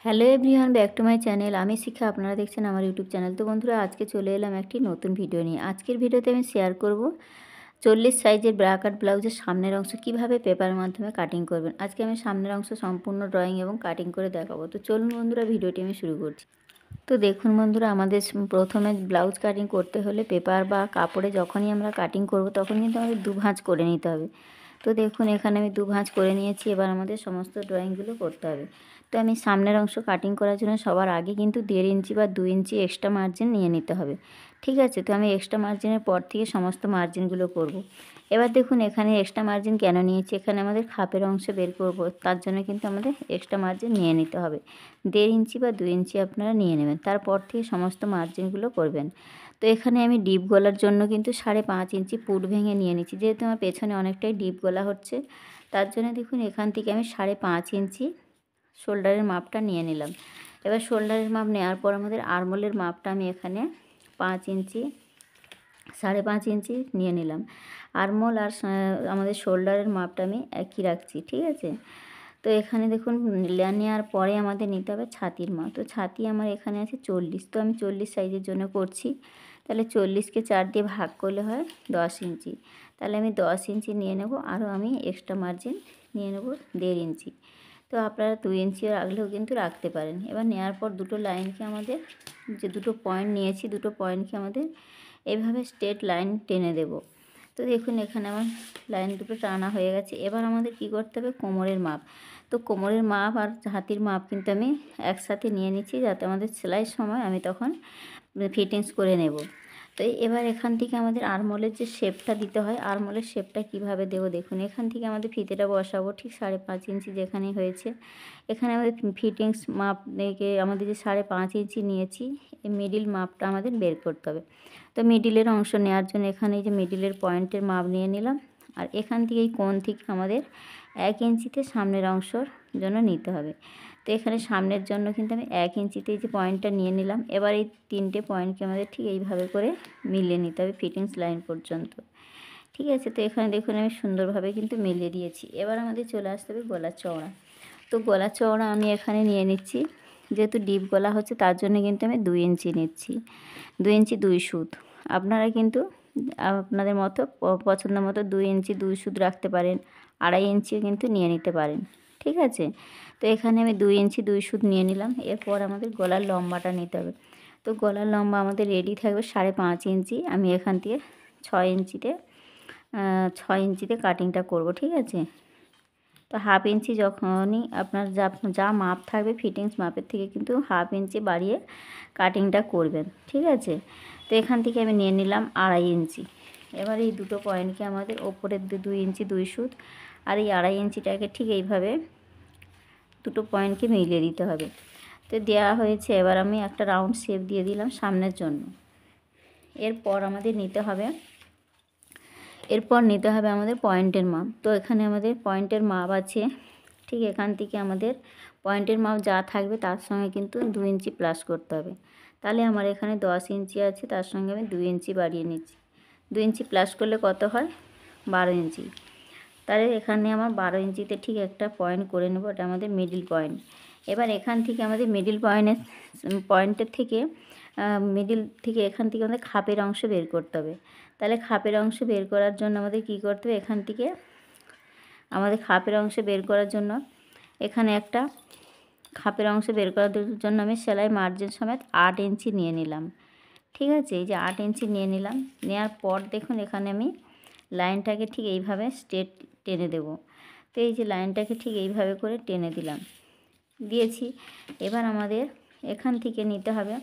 Hello everyone, back to my channel. আমি শিখা, আপনারা দেখছেন আমার ইউটিউব চ্যানেল। তো বন্ধুরা, আজকে চলে এলাম একটি নতুন ভিডিও নিয়ে। আজকের ভিডিওতে আমি শেয়ার করব 40 সাইজের ব্রা কাট ব্লাউজের সামনের অংশ কিভাবে পেপারের মাধ্যমে কাটিং করবেন। আজকে আমি সামনের অংশ সম্পূর্ণ ড্রয়িং এবং কাটিং করে দেখাবো। তো চলুন বন্ধুরা, ভিডিওটি আমি শুরু করছি। তো দেখুন বন্ধুরা, আমাদের প্রথমে ব্লাউজ কাটিং করতে হলে পেপার বা কাপড়ে যখনই আমরা কাটিং করব তখন কিন্তু আমাদের দু ভাঁজ করে নিতে হবে। তো দেখুন, এখানে আমি দু ভাঁজ করে নিয়েছি। এবার আমাদের সমস্ত ড্রয়িংগুলো করতে হবে। তো আমি সামনের অংশ কাটিং করার জন্য সবার আগে কিন্তু 1.5 ইঞ্চি বা 2 ইঞ্চি এক্সট্রা মার্জিন নিয়ে নিতে হবে। ঠিক আছে, তো আমি এক্সট্রা মার্জিনের পর থেকে সমস্ত মার্জিনগুলো করব। এবার দেখুন, এখানে এক্সট্রা মার্জিন কেন নিয়েছি, এখানে আমাদের খাপের অংশ বের করব, তার জন্য কিন্তু আমাদের এক্সট্রা মার্জিন নিয়ে নিতে হবে। 1.5 ইঞ্চি বা 2 ইঞ্চি আপনারা নিয়ে নেবেন, তারপর থেকে সমস্ত মার্জিনগুলো করবেন। তো এখানে আমি ডিপ গলার জন্য কিন্তু 5.5 ইঞ্চি পুট ভেঙে নিয়ে নিচ্ছি, যেহেতু আমার পেছনে অনেকটাই ডিপ গলা হচ্ছে, তার জন্য দেখুন এখান থেকে আমি 5.5 ইঞ্চি শোল্ডারের মাপটা নিয়ে নিলাম। এবার শোল্ডারের মাপ নেওয়ার পর আমাদের আরমোলের মাপটা আমি এখানে 5 ইঞ্চি 5.5 ইঞ্চি নিয়ে নিলাম। আরমোল আর আমাদের শোল্ডারের মাপটা আমি একই রাখছি। ঠিক আছে, তো এখানে দেখুন নেওয়ার পরে আমাদের নিতে হবে ছাতির মাপ। তো ছাতি আমার এখানে আছে 40, তো আমি 40 সাইজের জন্য করছি। তাহলে 40কে 4 দিয়ে ভাগ করলে হয় 10 ইঞ্চি। তাহলে আমি 10 ইঞ্চি নিয়ে নেব, আরও আমি এক্সট্রা মার্জিন নিয়ে নেব 1.5 ইঞ্চি। তো আপনারা 2 ইঞ্চি রাখলেও কিন্তু রাখতে পারেন। এবার নেওয়ার পর দুটো লাইনকে আমাদের, যে দুটো পয়েন্ট নিয়েছি, দুটো পয়েন্টকে আমাদের এইভাবে স্ট্রেট লাইন টেনে দেব। তো দেখুন এখানে আমার লাইন দুটো টানা হয়ে গেছে। এবার আমাদের কি করতে হবে, কোমরের মাপ। তো কোমরের মাপ আর হাতির মাপ কিন্তু আমি একসাথে নিয়ে নিচ্ছি, যাতে আমাদের সেলাইয়ের সময় আমি তখন ফিটিংস করে নেব। তো এবার এখান থেকে আমাদের আরমোলের যে শেপটা দিতে হয়, আরমোলের শেপটা কিভাবে দেবো দেখুন। এখান থেকে আমাদের ফিতেটা বসাবো ঠিক 5.5 ইঞ্চি যেখানে হয়েছে। এখানে আমাদের ফিটিংস মাপ থেকে আমাদের যে 5.5 ইঞ্চি নিয়েছি, এই মিডিল মাপটা আমাদের বের করতে হবে। তো মিডিলের অংশ নেওয়ার জন্য এখানে এই যে মিডিলের পয়েন্টের মাপ নিয়ে নিলাম, আর এখান থেকে এই কোণ থেকে আমাদের 1 ইঞ্চিতে সামনের অংশর জন্য নিতে হবে। তো এখানে সামনের জন্য কিন্তু আমি 1 ইঞ্চিতে এই যে পয়েন্টটা নিয়ে নিলাম। এবার এই 3টে পয়েন্টকে আমাদের ঠিক এইভাবে করে মিলিয়ে নিতে হবে ফিটিংস লাইন পর্যন্ত। ঠিক আছে, তো এখানে দেখুন আমি সুন্দরভাবে কিন্তু মিলিয়ে দিয়েছি। এবার আমাদের চলে আসতে হবে গলার চওড়া। তো গলার চওড়া আমি এখানে নিয়ে নিচ্ছি, যেহেতু ডিপ গলা হচ্ছে তার জন্য কিন্তু আমি 2 ইঞ্চি নিচ্ছি। 2 ইঞ্চি 2 সুত। আপনারা কিন্তু আপনাদের মতো পছন্দ মতো 2 ইঞ্চি 2 সুত রাখতে পারেন, 2.5 ইঞ্চিও কিন্তু নিয়ে নিতে পারেন। ঠিক আছে, তো এখানে আমি 2 ইঞ্চি 2 সুত নিয়ে নিলাম। এরপর আমাদের গলার লম্বাটা নিতে হবে। তো গলার লম্বা আমাদের রেডি থাকবে 5.5 ইঞ্চি। আমি এখান থেকে 6 ইঞ্চিতে 6 ইঞ্চিতে কাটিংটা করব। ঠিক আছে, তো 1/2 ইঞ্চি যখনই আপনার যা মাপ থাকবে ফিটিংস মাপের থেকে কিন্তু 1/2 ইঞ্চি বাড়িয়ে কাটিংটা করবেন। ঠিক আছে, তো এখান থেকে আমি নিয়ে নিলাম 2.5 ইঞ্চি। এবার এই দুটো পয়েন্টকে আমাদের ওপরের 2 ইঞ্চি 2 সুত আর এই 2.5 ইঞ্চিটাকে ঠিক এইভাবে দুটো পয়েন্টকে মিলিয়ে দিতে হবে। তো দেওয়া হয়েছে। এবার আমি একটা রাউন্ড শেপ দিয়ে দিলাম সামনের জন্য। এরপর আমাদের নিতে হবে আমাদের পয়েন্টের মাপ। তো এখানে আমাদের পয়েন্টের মাপ আছে, ঠিক এখান থেকে আমাদের পয়েন্টের মাপ যা থাকবে তার সঙ্গে কিন্তু 2 ইঞ্চি প্লাস করতে হবে। তাহলে আমার এখানে 10 ইঞ্চি আছে, তার সঙ্গে আমি 2 ইঞ্চি বাড়িয়ে নিচ্ছি। 2 ইঞ্চি প্লাস করলে কত হয়, 12 ইঞ্চি। তাহলে এখানে আমার 12 ইঞ্চিতে ঠিক একটা পয়েন্ট করে নেব, এটা আমাদের মিডিল পয়েন্ট। এবার এখান থেকে আমাদের মিডিল পয়েন্টের থেকে এখান থেকে আমাদের খাপের অংশ বের করতে হবে। তাহলে খাপের অংশ বের করার জন্য আমাদের কি করতে হবে, এখান থেকে আমাদের খাপের অংশ বের করার জন্য এখানে একটা খাপের অংশ বের করার জন্য আমি সেলাই মার্জিন সমেত 8 ইঞ্চি নিয়ে নিলাম। ঠিক আছে, এই যে 8 ইঞ্চি নিয়ে নিলাম। নেওয়ার পর দেখুন এখানে আমি লাইনটাকে ঠিক এইভাবে স্ট্রেট টেনে দেব। তো এই যে লাইনটাকে ঠিক এইভাবে করে টেনে দিয়েছি। এবার আমাদের এখান থেকে নিতে হবে,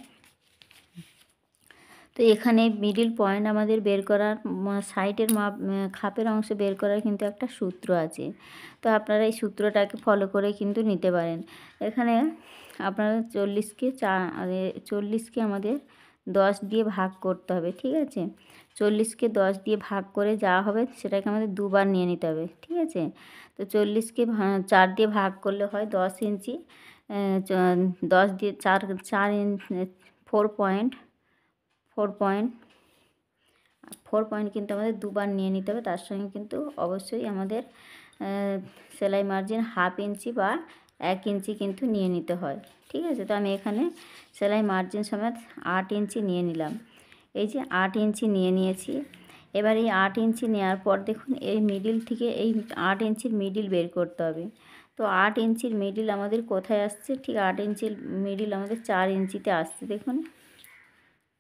তো এখানে মিডিল পয়েন্ট আমাদের বের করার সাইডের মাপ খাপের অংশ বের করার কিন্তু একটা সূত্র আছে। তো আপনারা এই সূত্রটাকে ফলো করে কিন্তু নিতে পারেন। এখানে আপনারা 40কে আমাদের 10 দিয়ে ভাগ করতে হবে। ঠিক আছে, 40কে 10 দিয়ে ভাগ করে যা হবে সেটাকে আমাদের দুবার নিয়ে নিতে হবে। ঠিক আছে, তো 40কে 4 দিয়ে ভাগ করলে হয় 10 ইঞ্চি। 10 দিয়ে 4 ইঞ্চি 4 পয়েন্ট কিন্তু আমাদের দুবার নিয়ে নিতে হবে। তার সঙ্গে কিন্তু অবশ্যই আমাদের সেলাই মার্জিন 1/2 ইঞ্চি বা 1 ইঞ্চি কিন্তু নিয়ে নিতে হয়। ঠিক আছে, তো আমি এখানে সেলাই মার্জিন সমেত 8 ইঞ্চি নিয়ে নিলাম। এই যে 8 ইঞ্চি নিয়ে নিয়েছি। এবার এই 8 ইঞ্চি নেওয়ার পর দেখুন এই মিডিল থেকে এই 8 ইঞ্চির মিডিল বের করতে হবে। তো 8 ইঞ্চির মিডিল আমাদের কোথায় আসছে? ঠিক 8 ইঞ্চির মিডিল আমাদের 4 ইঞ্চিতে আসছে দেখুন।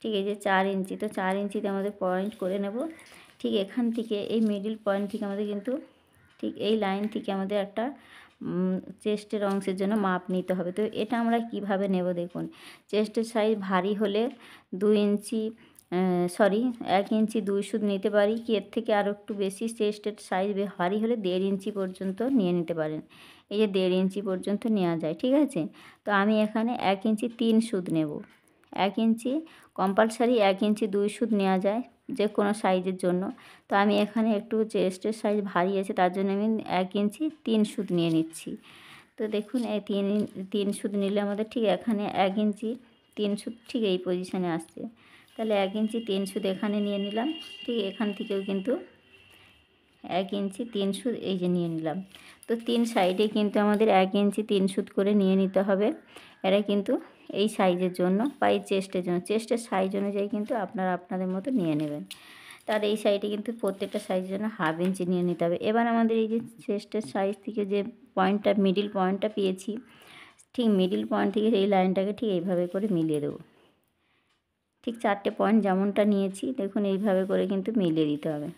ঠিক এই যে 4 ইঞ্চি, তো 4 ইঞ্চিতে আমাদের পয়েন্ট করে নেব। ঠিক এখান থেকে এই মিডিল পয়েন্ট থেকে আমাদের কিন্তু ঠিক এই লাইন থেকে আমাদের একটা চেস্টের অংশের জন্য মাপ নিতে হবে। তো এটা আমরা কিভাবে নেব দেখুন। চেস্টের সাইজ ভারী হলে 2 ইঞ্চি 1 ইঞ্চি 2 সুত নিতে পারি, কি এর থেকে আরও একটু বেশি চেস্টের সাইজ ভারী হলে 1.5 ইঞ্চি পর্যন্ত নিয়ে নিতে পারেন। এই যে 1.5 ইঞ্চি পর্যন্ত নেওয়া যায়। ঠিক আছে, তো আমি এখানে 1 ইঞ্চি 3 সুত নেব। 1 ইঞ্চি কম্পালসারি 1 ইঞ্চি 2 সুত নেওয়া যায় যে কোনো সাইজের জন্য। তো আমি এখানে একটু চেস্টের সাইজ ভারী আছে, তার জন্য আমি 1 ইঞ্চি 3 সুত নিয়ে নিচ্ছি। তো দেখুন এই 3 সুত নিলে আমাদের ঠিক এখানে 1 ইঞ্চি 3 সুত ঠিক এই পজিশানে আসছে। তাহলে 1 ইঞ্চি 3 সুত এখানে নিয়ে নিলাম। ঠিক এখান থেকেও কিন্তু 1 ইঞ্চি 3 সুত এই যে নিয়ে নিলাম। তো 3 সাইডে কিন্তু আমাদের 1 ইঞ্চি 3 সুত করে নিয়ে নিতে হবে। এটা কিন্তু এই সাইজের জন্য বা এই চেস্টের জন্য, চেস্টের সাইজ অনুযায়ী কিন্তু আপনারা আপনাদের মতো নিয়ে নেবেন। তার এই সাইডে কিন্তু প্রত্যেকটা সাইজের জন্য 1/2 ইঞ্চি নিয়ে নিতে হবে। এবার আমাদের এই যে চেস্টের সাইজ থেকে যে পয়েন্টটা মিডিল পয়েন্টটা পেয়েছি, ঠিক মিডিল পয়েন্ট থেকে এই লাইনটাকে ঠিক এইভাবে করে মিলিয়ে দেবো। ঠিক 4টে পয়েন্ট যেমনটা নিয়েছি দেখুন এইভাবে করে কিন্তু মিলিয়ে দিতে হবে।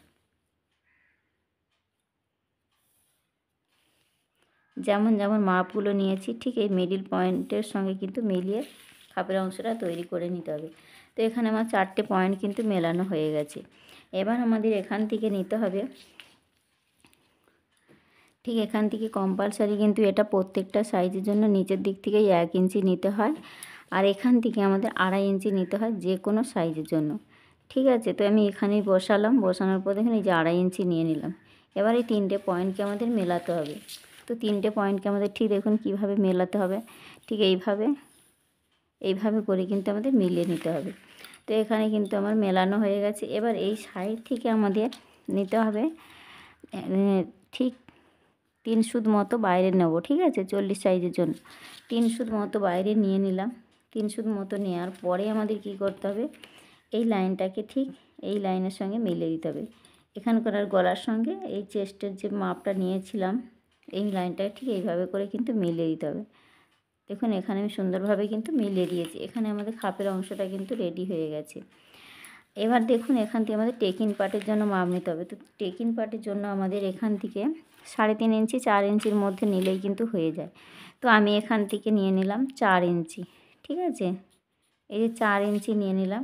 যেমন যেমন মাপগুলো নিয়েছি ঠিক এই মিডিল পয়েন্টের সঙ্গে কিন্তু মিলিয়ে খাপের অংশটা তৈরি করে নিতে হবে। তো এখানে আমার 4টে পয়েন্ট কিন্তু মেলানো হয়ে গেছে। এবার আমাদের এখান থেকে নিতে হবে, ঠিক এখান থেকে কম্পালসারি কিন্তু এটা প্রত্যেকটা সাইজের জন্য নিচের দিক থেকেই 1 ইঞ্চি নিতে হয়, আর এখান থেকে আমাদের 2.5 ইঞ্চি নিতে হয় যে কোনো সাইজের জন্য। ঠিক আছে, তো আমি এখানেই বসালাম, বসানোর পর দেখুন এই যে 2.5 ইঞ্চি নিয়ে নিলাম। এবার এই 3টে পয়েন্টকে আমাদের মেলাতে হবে। তো 3টে পয়েন্টকে আমাদের ঠিক দেখুন কীভাবে মেলাতে হবে। ঠিক এইভাবে করে কিন্তু আমাদের মিলিয়ে নিতে হবে। তো এখানে কিন্তু আমার মেলানো হয়ে গেছে। এবার এই সাইড থেকে আমাদের নিতে হবে ঠিক 3 সুত মতো বাইরে নেব। ঠিক আছে, 40 সাইজের জন্য 3 সুত মতো বাইরে নিয়ে নিলাম। 3 সুত মতো নেওয়ার পরে আমাদের কি করতে হবে, এই লাইনটাকে ঠিক এই লাইনের সঙ্গে মিলিয়ে দিতে হবে। এখানকার গলার সঙ্গে এই চেস্টের যে মাপটা নিয়েছিলাম এই লাইনটাকে ঠিক এইভাবে করে কিন্তু মিলিয়ে দিতে হবে। দেখুন এখানে আমি সুন্দরভাবে কিন্তু মিলিয়ে দিয়েছি। এখানে আমাদের খাপের অংশটা কিন্তু রেডি হয়ে গেছে। এবার দেখুন এখান থেকে আমাদের টেকিং পার্টের জন্য মাপ নিতে হবে। তো টেকিং পার্টের জন্য আমাদের এখান থেকে 3.5 ইঞ্চি 4 ইঞ্চির মধ্যে নিলেই কিন্তু হয়ে যায়। তো আমি এখান থেকে নিয়ে নিলাম 4 ইঞ্চি। ঠিক আছে, এই যে 4 ইঞ্চি নিয়ে নিলাম।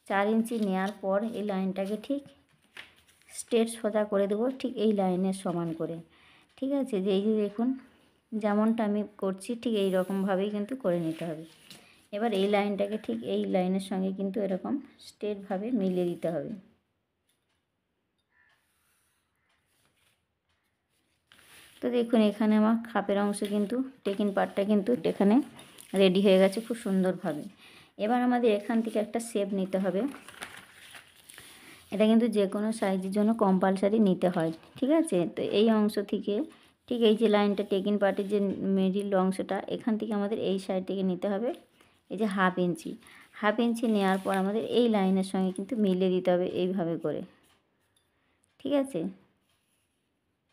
4 ইঞ্চি নেওয়ার পর এই লাইনটাকে ঠিক স্ট্রেট সোজা করে দেবো ঠিক এই লাইনের সমান করে। ঠিক আছে, যে এই যে দেখুন যেমনটা আমি করছি ঠিক এই রকমভাবেই কিন্তু করে নিতে হবে। এবার এই লাইনটাকে ঠিক এই লাইনের সঙ্গে কিন্তু এরকম স্ট্রেটভাবে মিলিয়ে দিতে হবে। তো দেখুন এখানে আমার খাপের অংশ কিন্তু টেকিং পার্টটা কিন্তু এখানে রেডি হয়ে গেছে খুব সুন্দরভাবে। এবার আমাদের এখান থেকে একটা শেপ নিতে হবে। এটা কিন্তু যে কোনো সাইজের জন্য কম্পালসারি নিতে হয়। ঠিক আছে, তো এই অংশ থেকে ঠিক এই যে লাইনটা টেকিং পার্টের যে মিডিল অংশটা এখান থেকে আমাদের এই সাইড থেকে নিতে হবে এই যে 1/2 ইঞ্চি। 1/2 ইঞ্চি নেওয়ার পর আমাদের এই লাইনের সঙ্গে কিন্তু মিলিয়ে দিতে হবে এইভাবে করে। ঠিক আছে,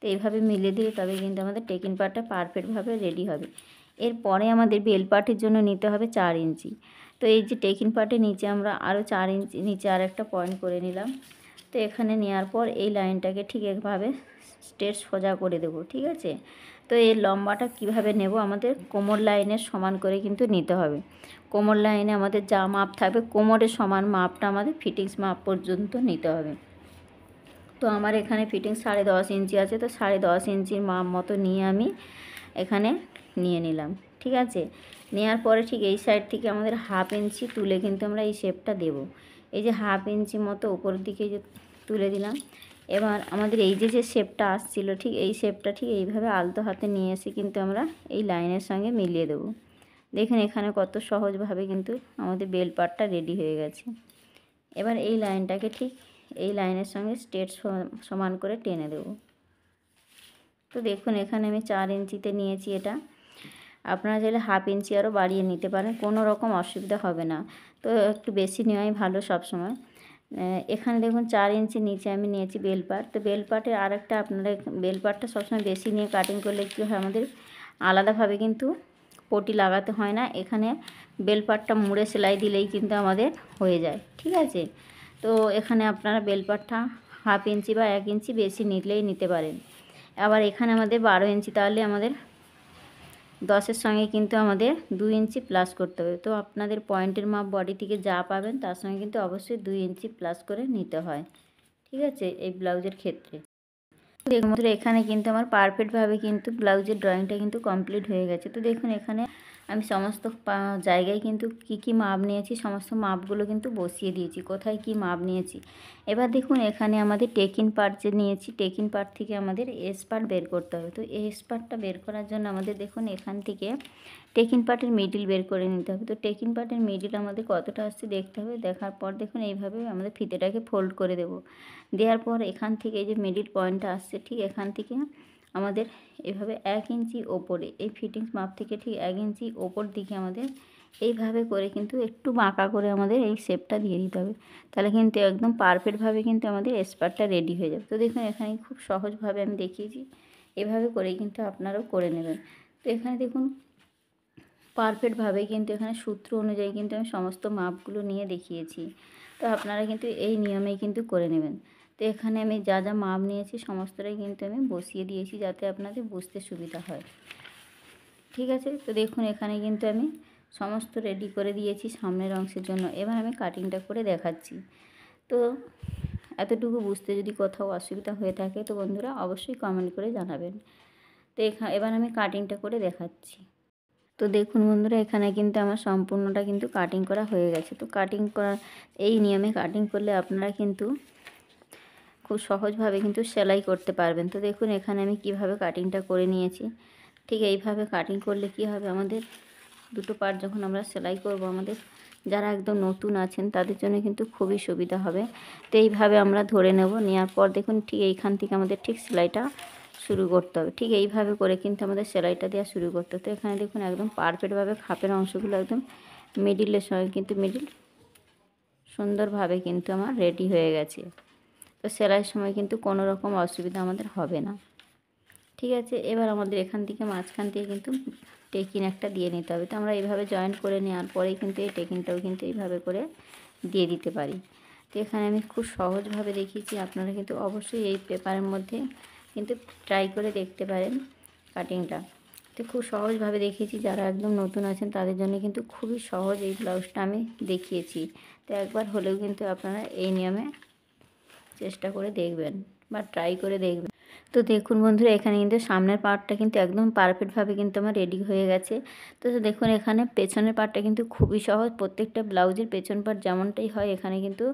তো এইভাবে মিলিয়ে দিলে তবে কিন্তু আমাদের টেকিং পার্টটা পারফেক্টভাবে রেডি হবে। এরপরে আমাদের বেল পার্টের জন্য নিতে হবে 4 ইঞ্চি। তো এই যে টেকিং পার্টের নিচে আমরা আরও 4 ইঞ্চি নিচে আর একটা পয়েন্ট করে নিলাম। তো এখানে নেওয়ার পর এই লাইনটাকে ঠিক একভাবে স্ট্রেট সোজা করে দেবো। ঠিক আছে, তো এর লম্বাটা কিভাবে নেব, আমাদের কোমর লাইনের সমান করে কিন্তু নিতে হবে। কোমর লাইনে আমাদের যা মাপ থাকবে কোমরের সমান মাপটা আমাদের ফিটিংস মাপ পর্যন্ত নিতে হবে। তো আমার এখানে ফিটিংস 10.5 ইঞ্চি আছে, তো 10.5 ইঞ্চির মাপ মতো নিয়ে আমি এখানে নিয়ে নিলাম। ঠিক আছে, নেওয়ার পরে ঠিক এই সাইড থেকে আমাদের 1/2 ইঞ্চি তুলে কিন্তু আমরা এই শেপটা দেব। এই যে 1/2 ইঞ্চি মতো উপরের দিকে যে তুলে দিলাম। এবার আমাদের এই যে শেপটা আসছিল ঠিক এই শেপটা ঠিক এইভাবে আলতো হাতে নিয়ে এসে কিন্তু আমরা এই লাইনের সঙ্গে মিলিয়ে দেব। দেখুন এখানে কত সহজভাবে কিন্তু আমাদের বেল পার্টটা রেডি হয়ে গেছে। এবার এই লাইনটাকে ঠিক এই লাইনের সঙ্গে স্ট্রেট সমান করে টেনে দেব। তো দেখুন এখানে আমি 4 ইঞ্চিতে নিয়েছি এটা। আপনারা চাইলে হাফ ইঞ্চি আরও বাড়িয়ে নিতে পারেন, কোনো রকম অসুবিধা হবে না। তো একটু বেশি নেওয়াই ভালো সবসময়। এখানে দেখুন 4 ইঞ্চি নিচে আমি নিয়েছি বেল পাট। তো বেল পাটের আরেকটা আপনারা বেল পাটটা সবসময় বেশি নিয়ে কাটিং করলে কী হয়, আমাদের আলাদাভাবে কিন্তু পটি লাগাতে হয় না। এখানে বেল পাটটা মুড়ে সেলাই দিলেই কিন্তু আমাদের হয়ে যায়, ঠিক আছে। তো এখানে আপনারা বেল পাটটা হাফ ইঞ্চি বা 1 ইঞ্চি বেশি নিলেই নিতে পারেন। আবার এখানে আমাদের 12 ইঞ্চি, তাহলে আমাদের 10-এর সঙ্গে কিন্তু আমাদের 2 ইঞ্চি প্লাস করতে হবে। তো আপনাদের পয়েন্টের মাপ বডি থেকে যা পাবেন তার সঙ্গে কিন্তু অবশ্যই 2 ইঞ্চি প্লাস করে নিতে হয়, ঠিক আছে, এই ব্লাউজের ক্ষেত্রে। দেখুন এখানে কিন্তু আমার পারফেক্টভাবে কিন্তু ব্লাউজের ড্রয়িংটা কিন্তু কমপ্লিট হয়ে গেছে। তো দেখুন এখানে আমি সমস্ত জায়গায় কিন্তু কি মাপ নিয়েছি, সমস্ত মাপগুলো কিন্তু বসিয়ে দিয়েছি, কোথায় কি মাপ নিয়েছি। এবার দেখুন এখানে আমাদের টেকিন পার্ট যে নিয়েছি, টেকিন পার্ট থেকে আমাদের এস পার্ট বের করতে হবে। তো এস পার্টটা বের করার জন্য আমাদের দেখুন এখান থেকে টেকিন পার্টের মিডিল বের করে নিতে হবে। তো টেকিন পার্টের মিডিল আমাদের কতটা আসছে দেখতে হবে। দেখার পর দেখুন এইভাবে আমাদের ফিতেটাকে ফোল্ড করে দেব। দেওয়ার পর এখান থেকে এই যে মিডিল পয়েন্টটা আসছে, ঠিক এখান থেকে আমাদের এভাবে 1 ইঞ্চি ওপরে, এই ফিটিংস মাপ থেকে ঠিক 1 ইঞ্চি ওপর দিকে আমাদের এইভাবে করে কিন্তু একটু বাঁকা করে আমাদের এই শেপটা দিয়ে দিতে হবে। তাহলে কিন্তু একদম পারফেক্টভাবে কিন্তু আমাদের স্পার্টটা রেডি হয়ে যাবে। তো দেখুন এখানে খুব সহজভাবে আমি দেখিয়েছি, এভাবে করেই কিন্তু আপনারাও করে নেবেন। তো এখানে দেখুন পারফেক্টভাবে কিন্তু এখানে সূত্র অনুযায়ী কিন্তু আমি সমস্ত মাপগুলো নিয়ে দেখিয়েছি। তো আপনারা কিন্তু এই নিয়মেই কিন্তু করে নেবেন। তো এখানে আমি যা যা মাপ নিয়েছি সমস্তটাই কিন্তু আমি বসিয়ে দিয়েছি, যাতে আপনাদের বুঝতে সুবিধা হয়, ঠিক আছে। তো দেখুন এখানে কিন্তু আমি সমস্ত রেডি করে দিয়েছি সামনের অংশের জন্য। এবার আমি কাটিংটা করে দেখাচ্ছি। তো এতটুকু বুঝতে যদি কোথাও অসুবিধা হয়ে থাকে তো বন্ধুরা অবশ্যই কমেন্ট করে জানাবেন। তো এবার আমি কাটিংটা করে দেখাচ্ছি। তো দেখুন বন্ধুরা এখানে কিন্তু আমার সম্পূর্ণটা কিন্তু কাটিং করা হয়ে গেছে। তো কাটিং করা এই নিয়মে কাটিং করলে আপনারা কিন্তু খুব সহজভাবে কিন্তু সেলাই করতে পারবেন। তো দেখুন এখানে আমি কিভাবে কাটিংটা করে নিয়েছি। ঠিক এইভাবে কাটিং করলে কি হবে, আমাদের দুটো পার্ট যখন আমরা সেলাই করব, আমাদের যারা একদম নতুন আছেন তাদের জন্য কিন্তু খুবই সুবিধা হবে। তো এইভাবে আমরা ধরে নেব, নেওয়ার পর দেখুন ঠিক এইখান থেকে আমাদের ঠিক সেলাইটা শুরু করতে হবে। ঠিক এইভাবে করে কিন্তু আমাদের সেলাইটা দেওয়া শুরু করতে হবে। তো এখানে দেখুন একদম পারফেক্টভাবে খাপের অংশগুলো একদম মিডিলের সঙ্গে কিন্তু মিডিল সুন্দরভাবে কিন্তু আমার রেডি হয়ে গেছে। তো সেলাইয়ের সময় কিন্তু কোনো রকম অসুবিধা আমাদের হবে না, ঠিক আছে। এবার আমাদের এখান থেকে মাঝখান থেকে কিন্তু টেকিন একটা দিয়ে নিতে হবে। তো আমরা এইভাবে জয়েন্ট করে নেওয়ার পরেই কিন্তু এই টেকিনটাও কিন্তু এইভাবে করে দিয়ে দিতে পারি। তো এখানে আমি খুব সহজভাবে দেখিয়েছি, আপনারা কিন্তু অবশ্যই এই পেপারের মধ্যে কিন্তু ট্রাই করে দেখতে পারেন কাটিংটা। তো খুব সহজভাবে দেখিয়েছি, যারা একদম নতুন আছেন তাদের জন্য কিন্তু খুবই সহজ এই ব্লাউজটা আমি দেখিয়েছি। তো একবার হলেও কিন্তু আপনারা এই নিয়মে চেষ্টা করে দেখবেন বা ট্রাই করে দেখবেন। তো দেখুন বন্ধুরা এখানে কিন্তু সামনের পার্টটা কিন্তু একদম পারফেক্টভাবে কিন্তু আমার রেডি হয়ে গেছে। তো দেখুন এখানে পেছনের পার্টটা কিন্তু খুবই সহজ। প্রত্যেকটা ব্লাউজের পেছন পার্ট যেমনটাই হয় এখানে কিন্তু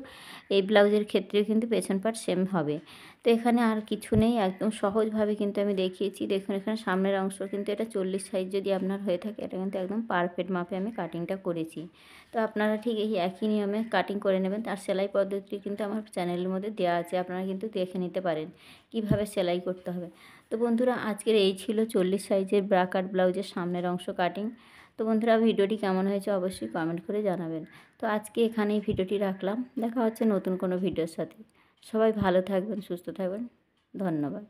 এই ব্লাউজের ক্ষেত্রেও কিন্তু পেছন পার্ট সেম হবে। তো এখানে আর কিছু নেই, একদম সহজভাবে কিন্তু আমি দেখিয়েছি। দেখুন এখানে সামনের অংশ কিন্তু এটা 40 সাইজ যদি আপনার হয়ে থাকে, এটা কিন্তু একদম পারফেক্ট মাপে আমি কাটিংটা করেছি। তো আপনারা ঠিক এই একই নিয়মে কাটিং করে নেবেন। তার সেলাই পদ্ধতি কিন্তু আমার চ্যানেলের মধ্যে দেওয়া আছে, আপনারা কিন্তু দেখে নিতে পারেন কিভাবে সেলাই করতে হবে। তো বন্ধুরা আজকের এই ছিল 40 সাইজের ব্রা কাট ব্লাউজের সামনের অংশ কাটিং। তো বন্ধুরা ভিডিওটি কেমন হয়েছে অবশ্যই কমেন্ট করে জানাবেন। তো আজকে এখানেই ভিডিওটি রাখলাম, দেখা হচ্ছে নতুন কোনো ভিডিওর সাথে। সবাই ভালো থাকবেন, সুস্থ থাকবেন, ধন্যবাদ।